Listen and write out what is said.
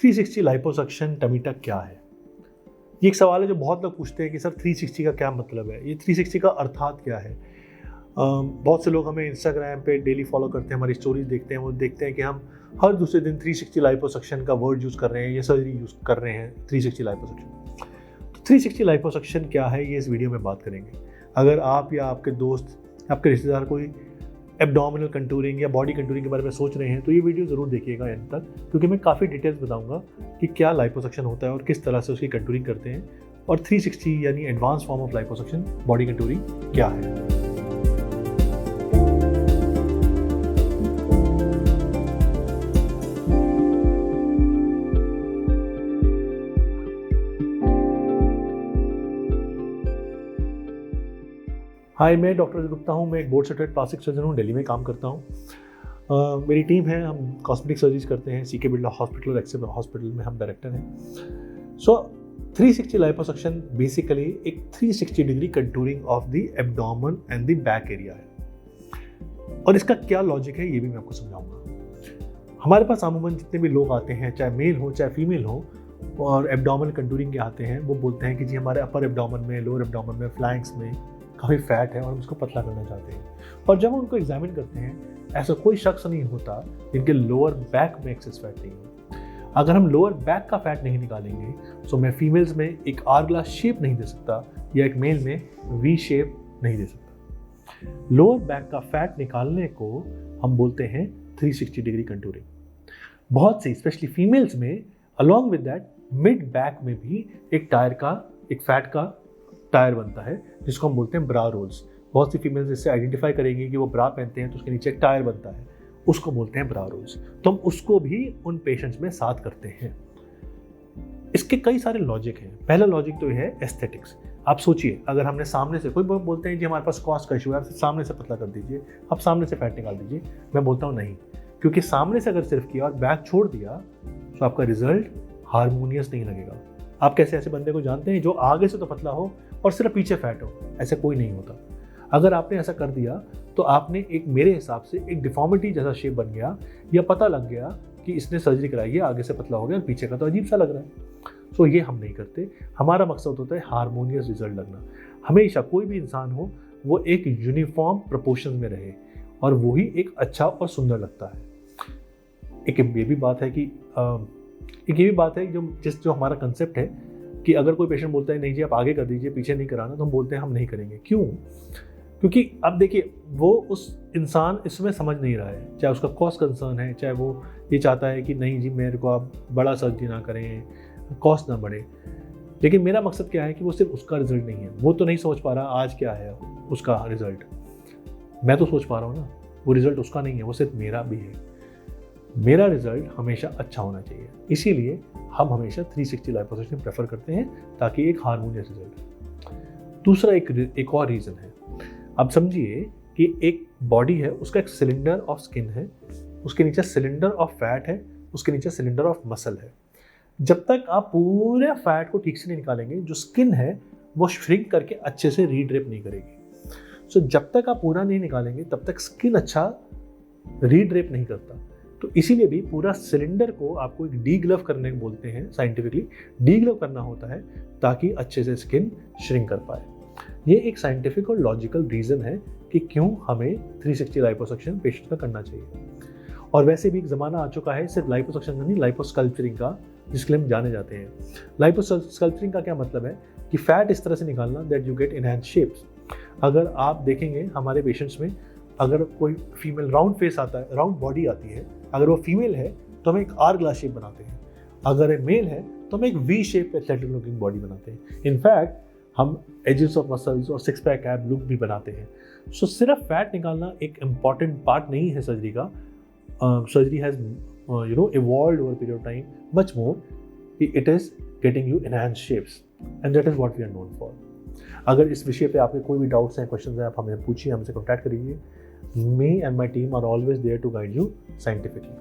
360 liposuction tummy tuck क्या है? ये एक सवाल है जो बहुत लोग पूछते हैं कि सर 360 का क्या मतलब है, ये 360 का अर्थात क्या है। बहुत से लोग हमें इंस्टाग्राम पे डेली फॉलो करते हैं, हमारी स्टोरीज देखते हैं, वो देखते हैं कि हम हर दूसरे दिन 360 लाइपोसक्शन का वर्ड यूज़ कर रहे हैं, ये सर्जरी यूज़ कर रहे हैं 360 लाइपोसक्शन। तो 360 लाइपोसक्शन क्या है, ये इस वीडियो में बात करेंगे। अगर आप या आपके दोस्त, आपके रिश्तेदार कोई एब्डोमिनल कंटूरिंग या बॉडी कंटूरिंग के बारे में सोच रहे हैं तो ये वीडियो ज़रूर देखिएगा एंड तक, क्योंकि मैं काफ़ी डिटेल्स बताऊंगा कि क्या लाइपोसक्शन होता है और किस तरह से उसकी कंटूरिंग करते हैं, और 360 यानी advance form of liposuction body contouring क्या है। हाय, मैं डॉक्टर गुप्ता हूँ। मैं एक बोर्ड सर्टिफाइड प्लास्टिक सर्जन हूँ, दिल्ली में काम करता हूँ। मेरी टीम है, हम कॉस्मेटिक सर्जरीज करते हैं CK Birla hospital, Excel hospital में हम डायरेक्टर हैं। सो 360 लाइपोसक्शन बेसिकली एक 360 degree contouring of the abdomen and the back area है। और इसका क्या लॉजिक है ये भी मैं आपको समझाऊंगा। हमारे पास अमूमन जितने भी लोग आते हैं, चाहे मेल हो चाहे फीमेल हो, और एब्डोमिनल कंटूरिंग के आते हैं, वो बोलते हैं कि जी हमारे अपर एब्डोमेन में, लोअर एब्डोमेन में, फ्लैंक्स में काफ़ी फैट है और हम इसको पतला करना चाहते हैं। और जब हम उनको एग्जामिन करते हैं, ऐसा कोई शख्स नहीं होता जिनके लोअर बैक में एक्सेस फैट नहीं हो। अगर हम लोअर बैक का फैट नहीं निकालेंगे तो मैं फीमेल्स में एक आर ग्लास शेप नहीं दे सकता या एक मेल में वी शेप नहीं दे सकता। लोअर बैक का फैट निकालने को हम बोलते हैं 360 डिग्री कंटूरिंग। बहुत सी स्पेशली फीमेल्स में along with that mid back में भी एक फैट का टायर बनता है, जिसको हम बोलते हैं ब्रा रोल्स। बहुत सी फीमेल्स इससे आइडेंटिफाई करेंगी कि वो ब्रा पहनते हैं तो उसके नीचे एक टायर बनता है, उसको बोलते हैं ब्रा रोल्स। तो हम उसको भी उन पेशेंट्स में साथ करते हैं। इसके कई सारे लॉजिक हैं। पहला लॉजिक तो है एस्थेटिक्स। आप सोचिए, अगर हमने सामने से, कोई बोलते हैं कि हमारे पास कॉस्ट का इशू है, आप सामने से पतला कर दीजिए, आप सामने से फैट निकाल दीजिए। मैं बोलता हूँ नहीं, क्योंकि सामने से अगर सिर्फ किया और बैक छोड़ दिया तो आपका रिजल्ट हारमोनियस नहीं लगेगा। आप कैसे ऐसे बंदे को जानते हैं जो आगे से तो पतला हो और सिर्फ पीछे फैट हो? ऐसे कोई नहीं होता। अगर आपने ऐसा कर दिया तो आपने एक, मेरे हिसाब से एक डिफॉर्मिटी जैसा शेप बन गया, या पता लग गया कि इसने सर्जरी कराई है, आगे से पतला हो गया और पीछे का तो अजीब सा लग रहा है। सो ये हम नहीं करते। हमारा मकसद होता है हारमोनियस रिजल्ट लगना। हमेशा कोई भी इंसान हो वो एक यूनिफॉर्म प्रोपोर्शन में रहे, और वही एक अच्छा और सुंदर लगता है। एक ये भी बात है जो हमारा कंसेप्ट है कि अगर कोई पेशेंट बोलता है नहीं जी आप आगे कर दीजिए, पीछे नहीं कराना, तो हम बोलते हैं हम नहीं करेंगे। क्यों? क्योंकि अब देखिए, वो उस इंसान इसमें समझ नहीं रहा है, चाहे उसका कॉस्ट कंसर्न है, चाहे वो ये चाहता है कि नहीं जी मेरे को आप बड़ा सर्जरी ना करें, कॉस्ट ना बढ़े। लेकिन मेरा मकसद क्या है कि वो सिर्फ उसका रिजल्ट नहीं है। वो तो नहीं सोच पा रहा आज क्या है उसका रिजल्ट, मैं तो सोच पा रहा हूँ ना। वो रिजल्ट उसका नहीं है, वो सिर्फ मेरा भी है। मेरा रिजल्ट हमेशा अच्छा होना चाहिए, इसीलिए हम हमेशा 360 लाइपोसक्शन प्रेफर करते हैं, ताकि एक हार्मोनियस रिजल्ट। दूसरा एक और रीज़न है। अब समझिए कि एक बॉडी है, उसका एक सिलेंडर ऑफ स्किन है, उसके नीचे सिलेंडर ऑफ फैट है, उसके नीचे सिलेंडर ऑफ मसल है। जब तक आप पूरे फैट को ठीक से नहीं निकालेंगे, जो स्किन है वो श्रिंक करके अच्छे से रीड्रेप नहीं करेगी। सो जब तक आप पूरा नहीं निकालेंगे तब तक स्किन अच्छा रीड्रेप नहीं करता। तो इसीलिए भी पूरा सिलेंडर को आपको एक डीग्लव करने को बोलते हैं। साइंटिफिकली डीग्लव करना होता है ताकि अच्छे से स्किन श्रिंक कर पाए। ये एक साइंटिफिक और लॉजिकल रीज़न है कि क्यों हमें 360 लाइपोसक्शन पेशेंट का करना चाहिए। और वैसे भी एक ज़माना आ चुका है सिर्फ लाइपोसक्शन का नहीं, लाइपोस्कल्पचरिंग का, जिसके लिए हम जाने जाते हैं। लाइपोस्कल्पचरिंग का क्या मतलब है कि फैट इस तरह से निकालना that you get enhance shapes. अगर आप देखेंगे हमारे पेशेंट्स में, अगर कोई फीमेल राउंड फेस आता है, राउंड बॉडी आती है, अगर वो फीमेल है तो हम एक आर ग्लास शेप बनाते हैं, अगर मेल है तो हम एक V shape athletic looking body बनाते हैं। इनफैक्ट हम एजेस ऑफ मसल्स और सिक्स पैक एब लुक भी बनाते हैं। सो सिर्फ फैट निकालना एक इम्पॉर्टेंट पार्ट नहीं है सर्जरी का। Surgery has evolved over a period of time much more. It is getting you enhanced shapes and that is what we are known for. अगर इस विषय पे आपके कोई भी डाउट्स हैं, क्वेश्चंस हैं, आप हमें पूछिए, हमसे कॉन्टैक्ट करिए। Me and my team are always there to guide you scientifically.